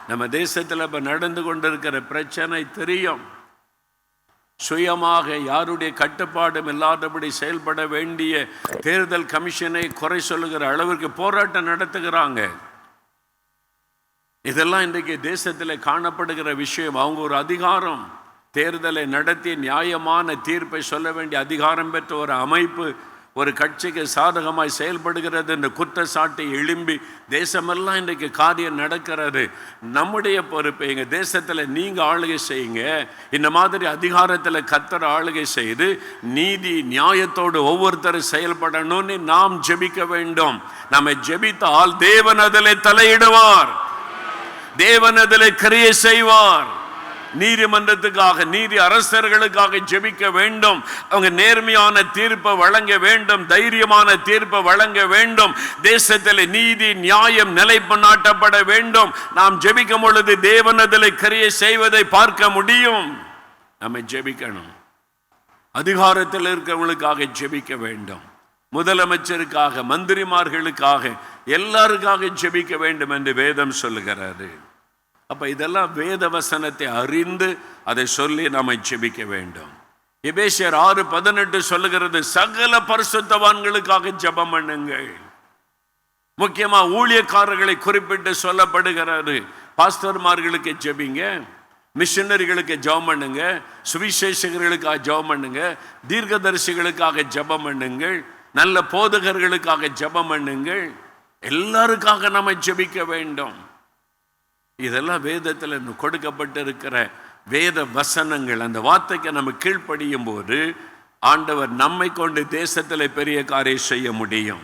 நம்ம தேசத்தில் இப்போ நடந்து கொண்டிருக்கிற பிரச்சனை தெரியும். சுயமாக யாருடைய கட்டுப்பாடும் இல்லாதபடி செயல்பட வேண்டிய தேர்தல் கமிஷனை குறை சொல்லுகிற அளவிற்கு போராட்டம் நடத்துகிறாங்க. இதெல்லாம் இன்றைக்கு தேசத்தில் காணப்படுகிற விஷயம். அவங்க ஒரு அதிகாரம், தேர்தலை நடத்தி நியாயமான தீர்ப்பை சொல்ல வேண்டிய அதிகாரம் பெற்ற ஒரு அமைப்பு ஒரு கட்சிக்கு சாதகமாய் செயல்படுகிறது என்ற குற்றச்சாட்டை எழும்பி தேசமெல்லாம் இன்றைக்கு காரியம் நடக்கிறது. நம்முடைய பொறுப்பு, எங்கள் தேசத்தில் நீங்கள் ஆளுகை செய்யுங்க. இந்த மாதிரி அதிகாரத்தில் கர்த்தர் ஆளுகை செய்து நீதி நியாயத்தோடு ஒவ்வொருத்தரும் செயல்படணும்னு நாம் ஜெபிக்க வேண்டும். நம்ம ஜெபித்தால் தேவன் அதில் தலையிடுவார், தேவன் அதில் கிரியை செய்வார். நீதிமன்றத்துக்காக, நீதி அரசர்களுக்காக ஜெபிக்க வேண்டும். அவங்க நேர்மையான தீர்ப்பை வழங்க வேண்டும், தைரியமான தீர்ப்பை வழங்க வேண்டும். தேசத்தில் நீதி நியாயம் நிலைநாட்டப்பட வேண்டும். நாம் ஜெபிக்கும் பொழுது தேவன் அதில் கிரியை செய்வதை பார்க்க முடியும். நம்ம ஜெபிக்கணும். அதிகாரத்தில் இருக்கிறவங்களுக்காக ஜெபிக்க வேண்டும். முதலமைச்சருக்காக, மந்திரிமார்களுக்காக, எல்லாருக்காக ஜெபிக்க வேண்டும் என்று வேதம் சொல்லுகிறாரு. அப்ப இதெல்லாம் வேத வசனத்தை அறிந்து அதை சொல்லி நாம் ஜெபிக்க வேண்டும். எபேசியர் 6:18 சொல்லுகிறது, சகல பரிசுத்தவான்களுக்காக ஜெபம் பண்ணுங்கள். முக்கியமா ஊழியக்காரர்களை குறிப்பிட்டு சொல்லப்படுகிறது. பாஸ்டர்மார்களுக்கு ஜெபிங்க, மிஷனரிகளுக்கு ஜெபம் பண்ணுங்க, சுவிசேஷகர்களுக்காக ஜெபம் பண்ணுங்க, தீர்க்கதரிசிகளுக்காக ஜெபம் பண்ணுங்கள், நல்ல போதகர்களுக்காக ஜெபம் பண்ணுங்கள். எல்லாருக்காக நம்ம ஜெபிக்க வேண்டும். இதெல்லாம் வேதத்தில் கொடுக்கப்பட்டிருக்கிற வேத வசனங்கள். அந்த வார்த்தைக்கு நம்ம கீழ்ப்படியும் போது ஆண்டவர் நம்மை கொண்டு தேசத்தில் பெரிய காரியம் செய்ய முடியும்.